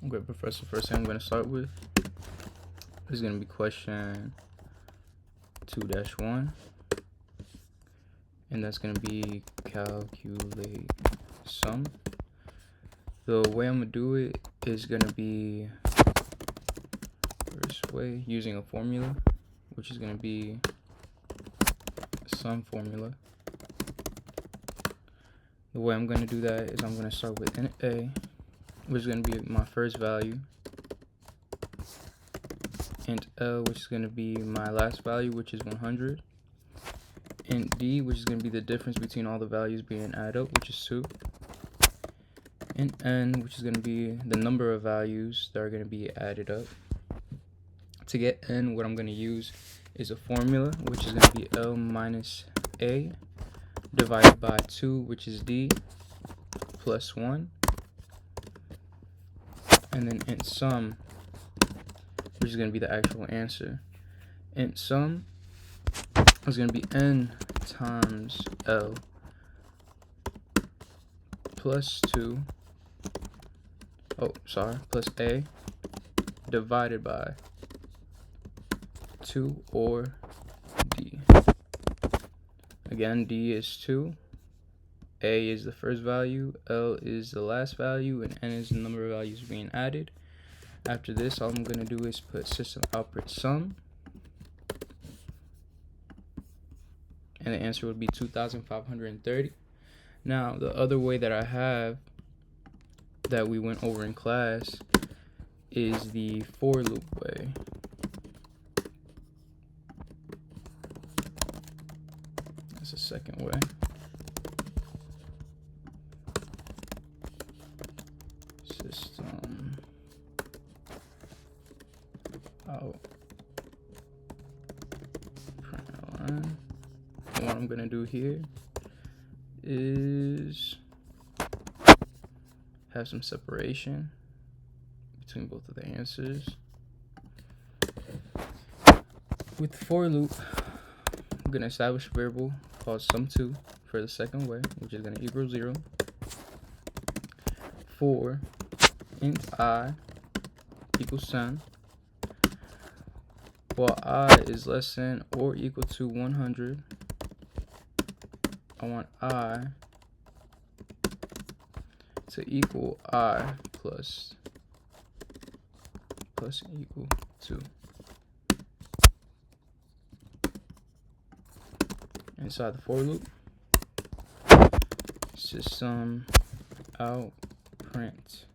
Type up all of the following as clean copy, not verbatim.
Okay, Professor, first thing I'm going to start with is going to be question 2-1, and that's going to be calculate sum. The way I'm going to do it is going to be first way using a formula, which is going to be sum formula. The way I'm going to do that is I'm going to start with int a, which is going to be my first value, int l, which is going to be my last value, which is 100, int d, which is going to be the difference between all the values being added up, which is 2, int n, which is going to be the number of values that are going to be added up. To get n, what I'm going to use is a formula, which is going to be l minus a divided by 2, which is d, plus 1, and then int sum, which is going to be the actual answer. Int sum is going to be n times l plus 2, plus a divided by 2 or d. Again, d is 2, a is the first value, l is the last value, and n is the number of values being added. After this, all I'm going to do is put system output sum, and the answer would be 2,530. Now, the other way that I have that we went over in class is the for loop way. That's the second way. System out println. And what I'm gonna do here is have some separation between both of the answers. With the for loop, I'm gonna establish a variable called sum2 for the second way, which is gonna equal 0 for int I equals 10, while I is less than or equal to 100. I want I to equal I plus equal to. Inside the for loop, system out print.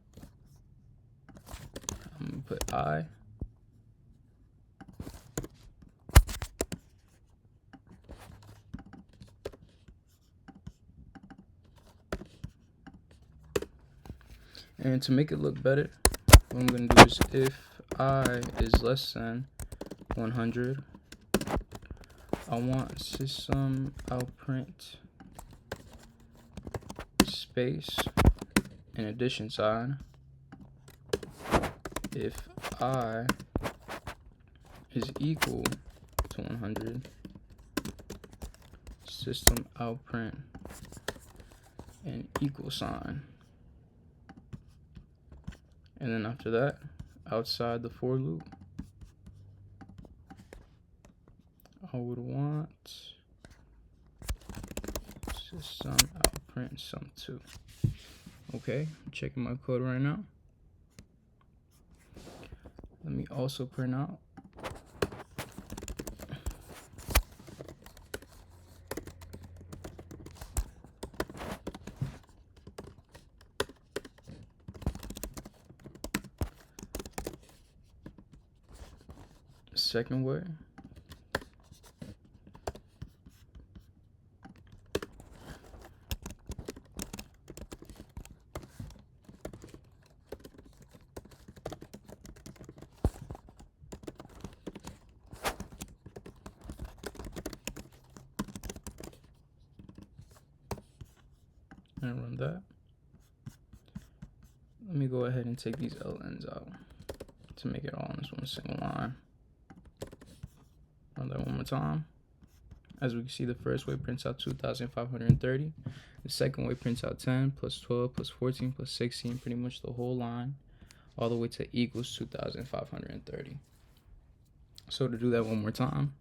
I'm gonna put I. And to make it look better, what I'm going to do is if I is less than 100, I want system out print space and addition sign. If I is equal to 100, system out print an equal sign. And then after that, outside the for loop, I would want system out print sum2. Okay, I'm checking my code right now. Let me also print out second way. And run that. Let me go ahead and take these LNs out to make it all in this one single line. Run that one more time. As we can see, the first way prints out 2,530. The second way prints out 10 plus 12 plus 14 plus 16, pretty much the whole line. all the way to equals 2,530. So to do that one more time,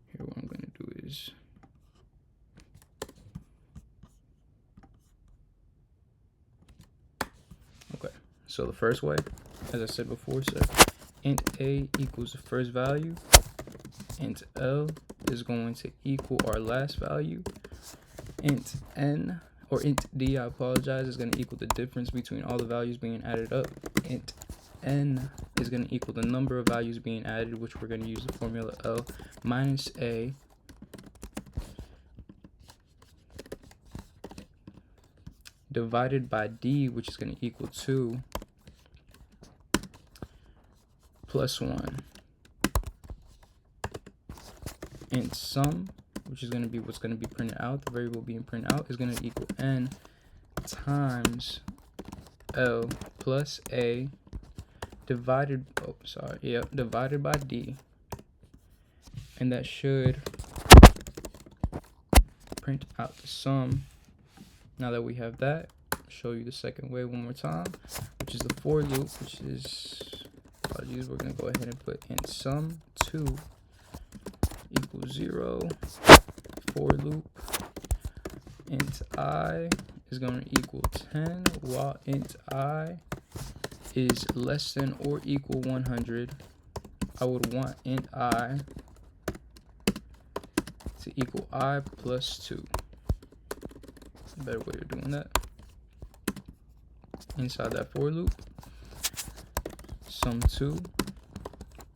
here what I'm going to do is okay. So the first way, as I said before, so int a equals the first value, int l is going to equal our last value, int n, or int d, I apologize, is going to equal the difference between all the values being added up. Int n is going to equal the number of values being added, which we're going to use the formula L minus a divided by d, which is going to equal 2 plus 1. Int sum, which is going to be what's going to be printed out, the variable being printed out, is going to equal n times L plus a divided by d, and that should print out the sum. Now that we have that, I'll show you the second way one more time, which is the for loop, which is, apologies, we're going to go ahead and put int sum 2 equals 0, for loop, int I is going to equal 10, while int I is less than or equal 100. I would want int I to equal I plus 2. A better way of doing that. Inside that for loop, sum 2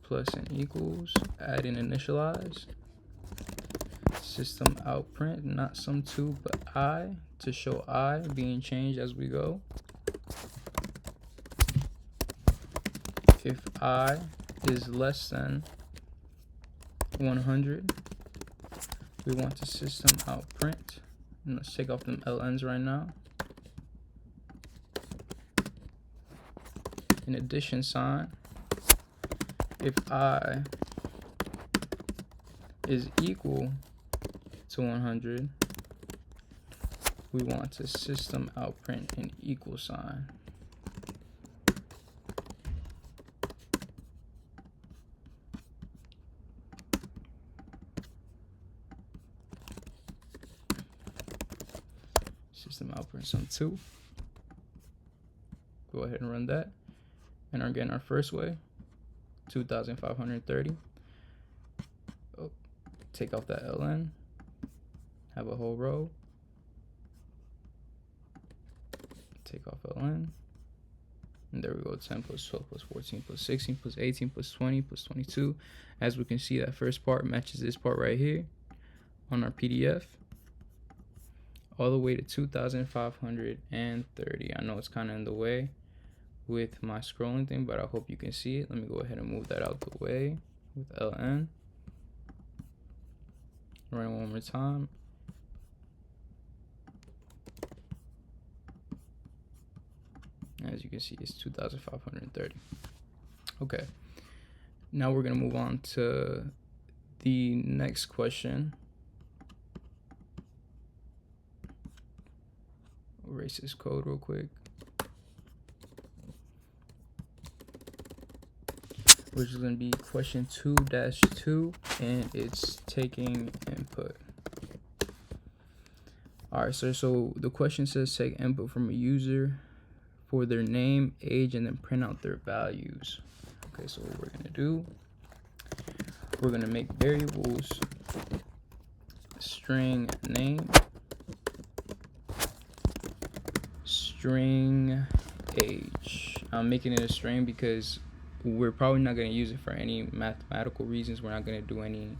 plus and equals, add and initialize, system out print, not sum 2 but I, to show I being changed as we go. If I is less than 100, we want the system out print, and let's take off them LNs right now. An addition sign. If I is equal to 100, we want to system out print an equal sign. System out print sum 2. Go ahead and run that. And again, our first way, 2,530. Oh, take off that ln, have a whole row, take off ln, and there we go, 10 plus 12 plus 14 plus 16 plus 18 plus 20 plus 22. As we can see, that first part matches this part right here on our PDF, all the way to 2,530. I know it's kind of in the way with my scrolling thing, but I hope you can see it. Let me go ahead and move that out the way with LN. Run it one more time. As you can see, it's 2,530. Okay, now we're gonna move on to the next question. Erase this code real quick, which is going to be question 2-2, and it's taking input. All right, so the question says take input from a user for their name, age, and then print out their values. Okay, so what we're going to do, we're going to make variables string name, string age. I'm making it a string because we're probably not going to use it for any mathematical reasons. We're not going to do any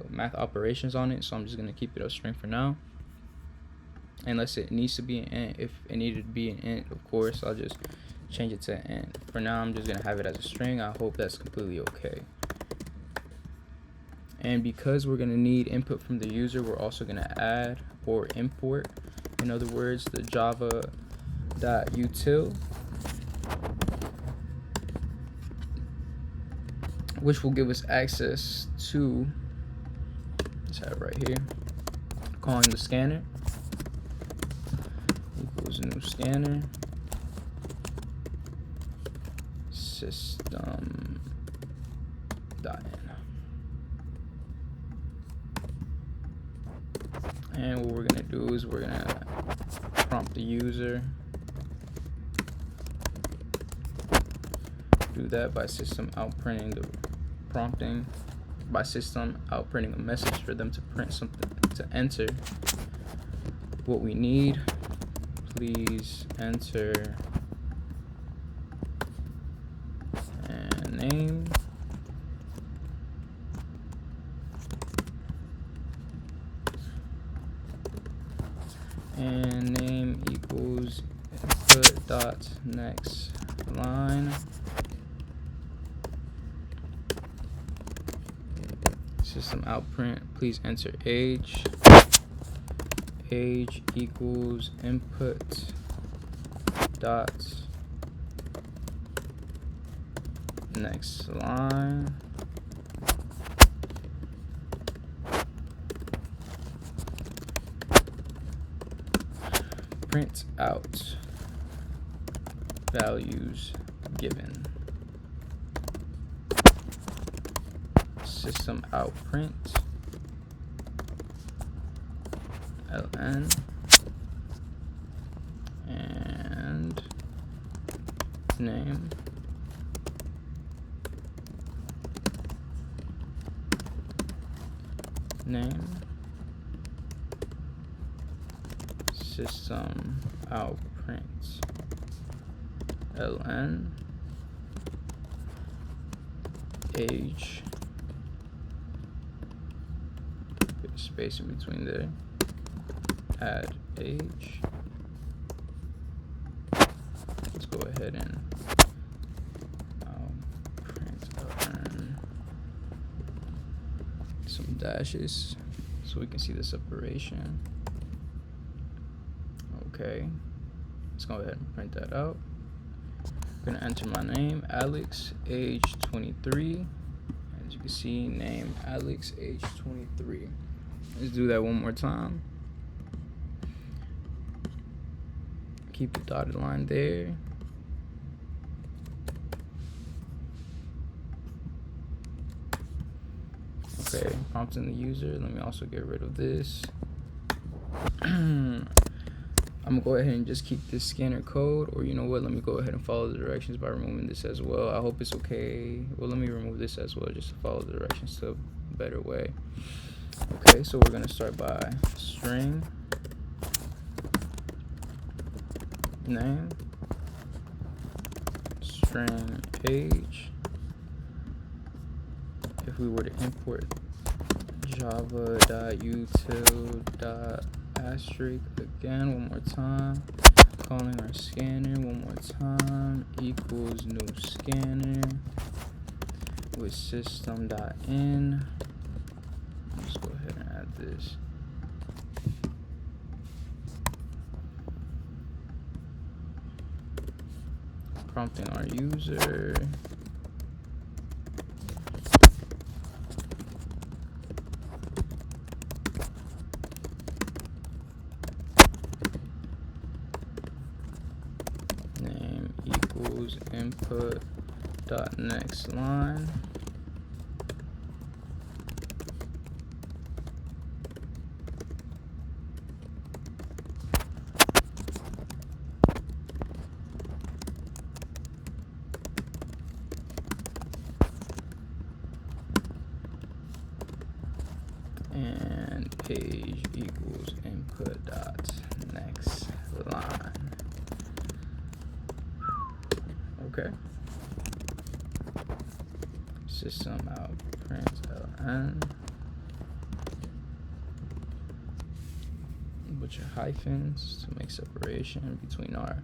math operations on it, so I'm just going to keep it a string for now, unless it needs to be an int. If it needed to be an int, of course I'll just change it to an int. For now, I'm just going to have it as a string. I hope that's completely okay. And because we're going to need input from the user, we're also going to add or import, in other words, the java.util, which will give us access to, let's have it right here, calling the scanner. equals new scanner, system dot in. And what we're gonna do is we're gonna prompt the user. Do that by system outprinting the prompting, by system outprinting a message for them to print something, to enter what we need. Please enter and name. And name equals input dot next line. System outprint, please enter age. Age equals input dot next line. Print out values given. System outprint ln and name. System outprint ln age, space in between there, add age. Let's go ahead and print ln some dashes so we can see the separation. Okay, let's go ahead and print that out. I'm gonna enter my name, Alex, age 23. As you can see, name Alex, age 23. Let's do that one more time. Keep the dotted line there. Okay, prompting the user. Let me also get rid of this. I'm gonna go ahead and just keep this scanner code, or you know what, let me go ahead and follow the directions by removing this as well. I hope it's okay. Well, let me remove this as well just to follow the directions to a better way. Okay, so we're gonna start by string name, string age. If we were to import java.util. Asterisk again one more time, calling our scanner one more time, equals new scanner with system.in. Let's go ahead and add this. Prompting our user. Input dot next line. And age equals input dot next line. Okay. System out print ln. A bunch of hyphens to make separation between our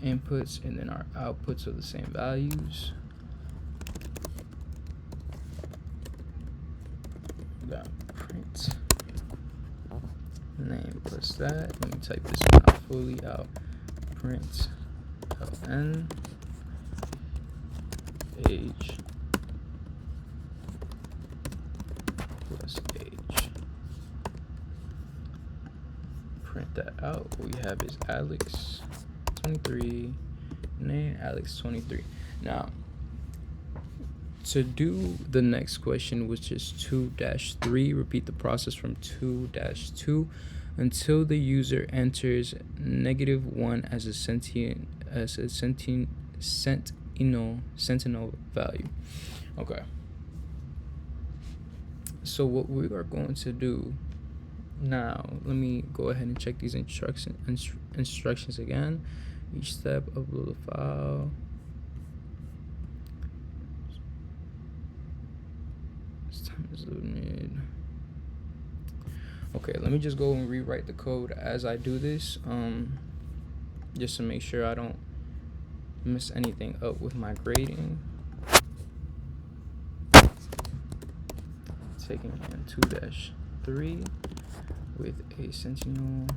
inputs and then our outputs of the same values. Got print name plus that. Let me type this one out fully out. Print ln age plus age. print that out. What we have is Alex 23, name Alex 23. Now, to do the next question, which is 2-3, repeat the process from 2-2 until the user enters -1 as a sentinel value. Okay. So what we are going to do now, let me go ahead and check these instructions again. Each step, upload the file. Time is limited. Okay, let me just go and rewrite the code as I do this, just to make sure I don't mess anything up with my grading. Taking in 2-3 with a centennial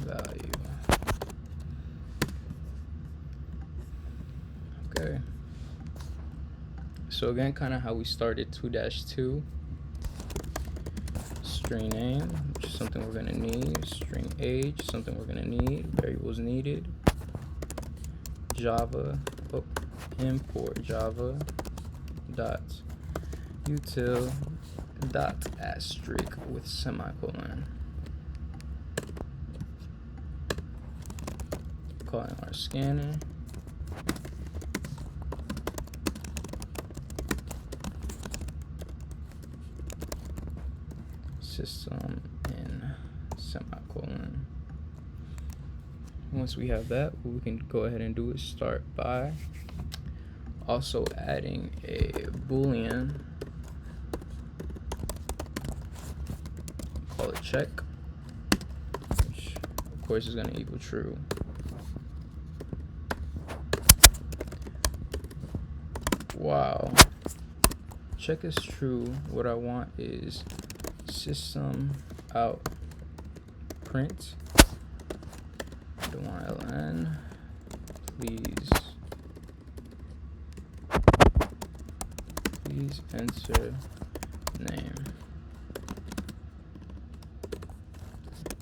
value. Okay. So again, kind of how we started 2-2. String name, which is something we're gonna need. String age, something we're gonna need. Variables needed. Java, import Java dot util dot asterisk with semicolon. Calling our scanner. System in semicolon. Once we have that, what we can go ahead and do is start by also adding a boolean, call it check, which of course is going to equal true. Wow, check is true. What I want is system out print. Don't want ln. Please enter name.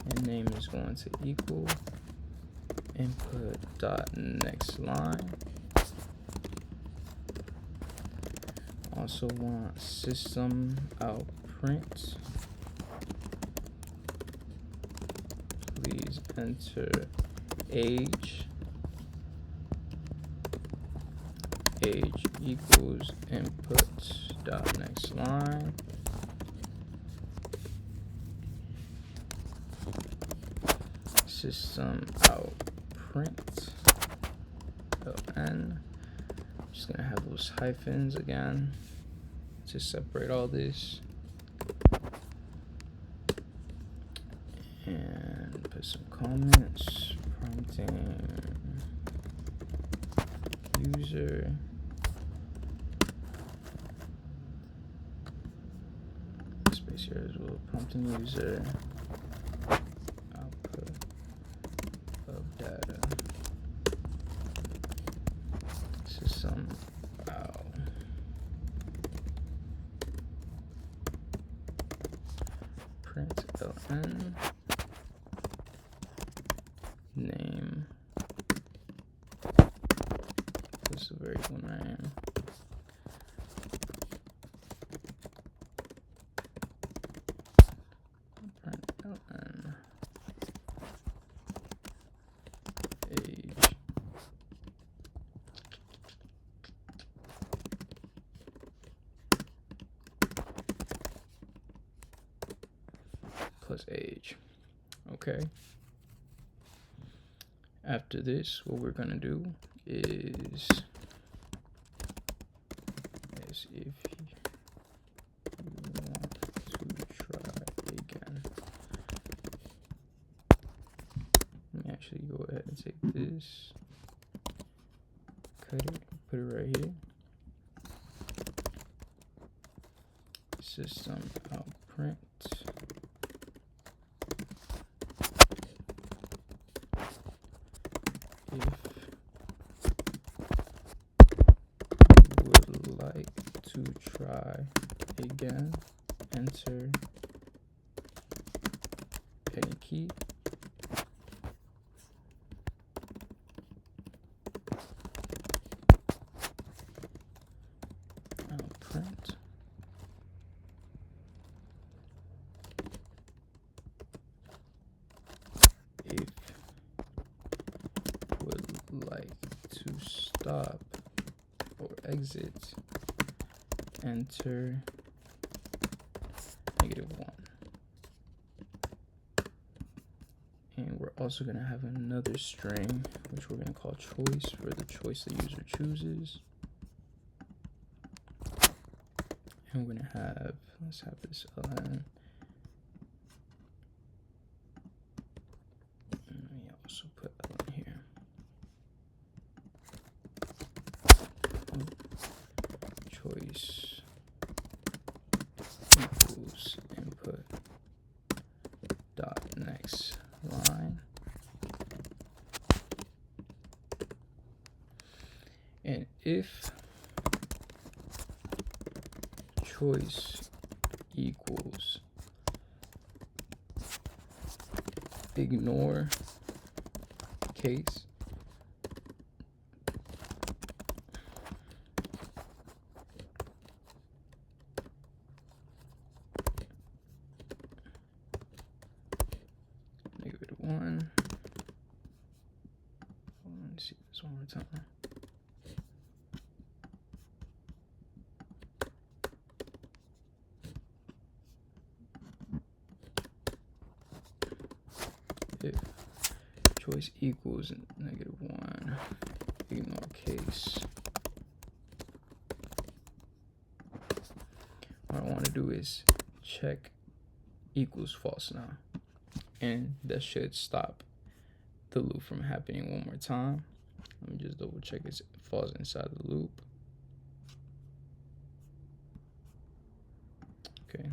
And name is going to equal input dot next line. Also want system out print. Please enter age. Age equals input dot next line. System out print ln. Just gonna have those hyphens again to separate all this. And put some comments, prompting user space here as well, prompting user output of data system out print ln name. This is a variable name. Print ln age. Plus age. Okay. After this, what we're gonna do is if you want to try again, let me actually go ahead and take this, cut it, put it right here. System out print. If to try again, enter any key. I'll print. If would like to stop or exit, enter -1. And we're also going to have another string, which we're going to call choice, for the choice the user chooses. And we're going to have, let's have this ln. Let me also put ln here. Choice equals input dot next line. And if choice equals ignore case, -1. Let's see this one more time. If choice equals -1, ignore case. What I want to do is check equals false now, and that should stop the loop from happening one more time. Let me just double check it falls inside the loop. Okay,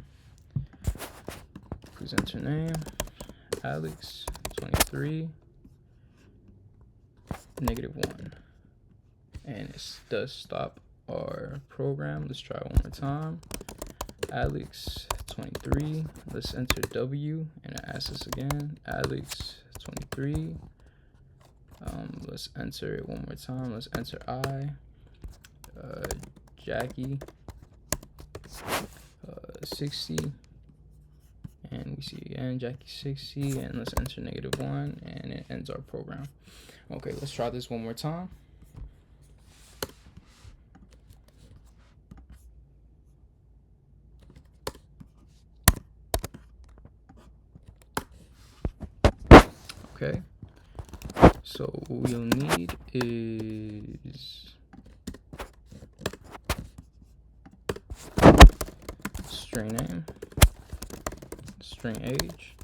please enter name, Alex 23, -1, and it does stop our program. Let's try one more time. Alex 23, let's enter W, and it asks us again, Alex 23. Let's enter it one more time. Let's enter I, Jackie 60, and we see again Jackie 60, and let's enter -1, and it ends our program. Okay, let's try this one more time. Okay, so what we'll need is string name, string age.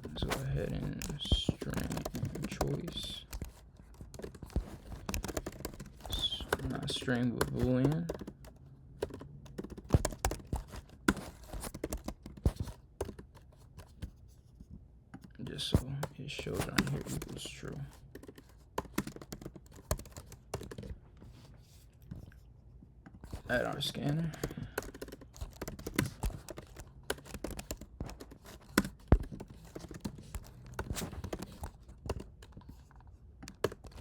Let's go ahead and string choice, not string but boolean. Just so it shows on here equals true. Add our scanner.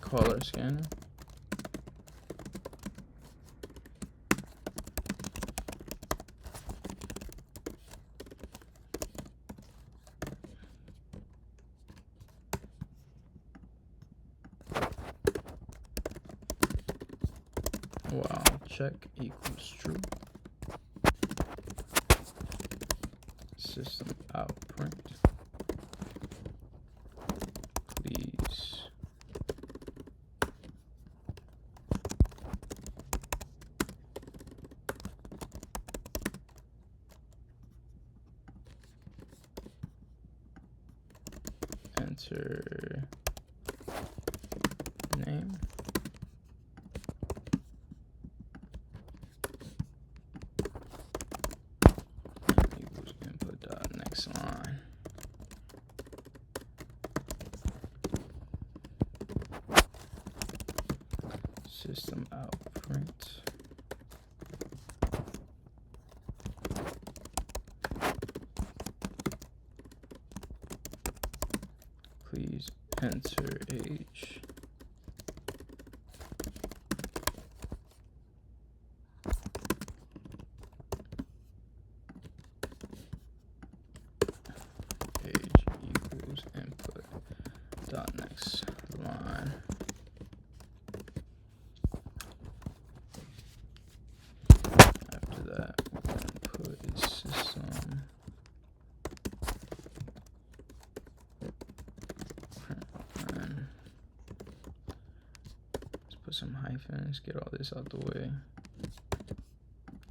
Call our scanner. While check equals true. System out print. Please enter name. Equals input dot next line. System out print. Please enter age. Age equals input dot next line. After that, we're gonna put system print. Let's put some hyphens, get all this out the way.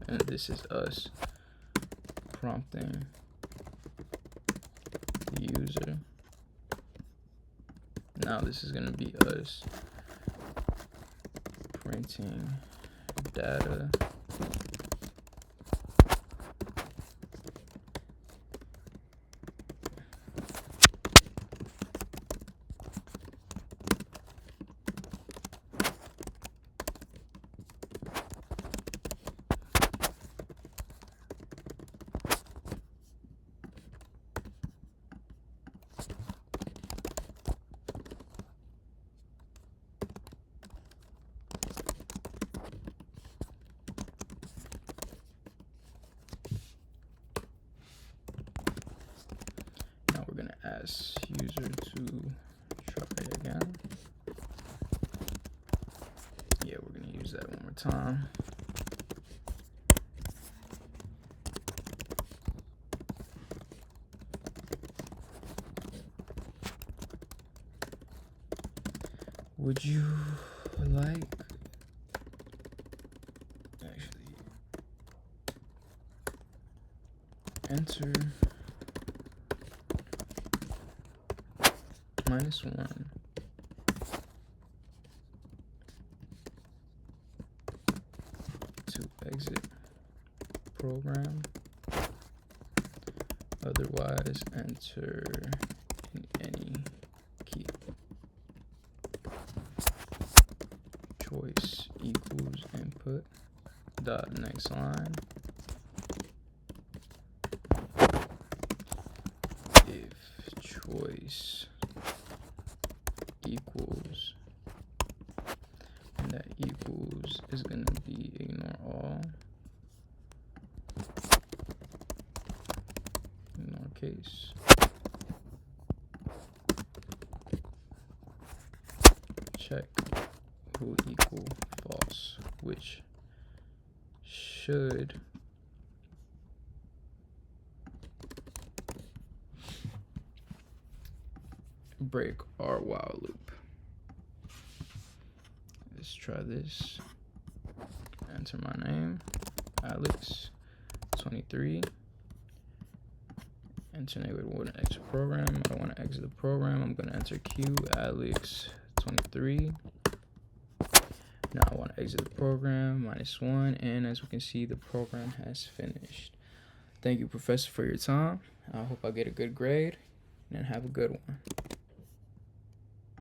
And this is us prompting the user. Now this is going to be us printing data. We're going to ask user to try again. Yeah, we're going to use that one more time. Would you like actually enter -1 to exit program, otherwise enter in any key. Choice equals input dot next line. If choice equals, and that equals is going to be ignore all, ignore case. Check will equal false, which should break our while loop. Let's try this. Enter my name, Alex, 23. Enter name, we want to exit program. I don't want to exit the program. I'm going to enter Q, Alex, 23. Now I want to exit the program, -1, and as we can see, the program has finished. Thank you, Professor, for your time. I hope I get a good grade, and have a good one.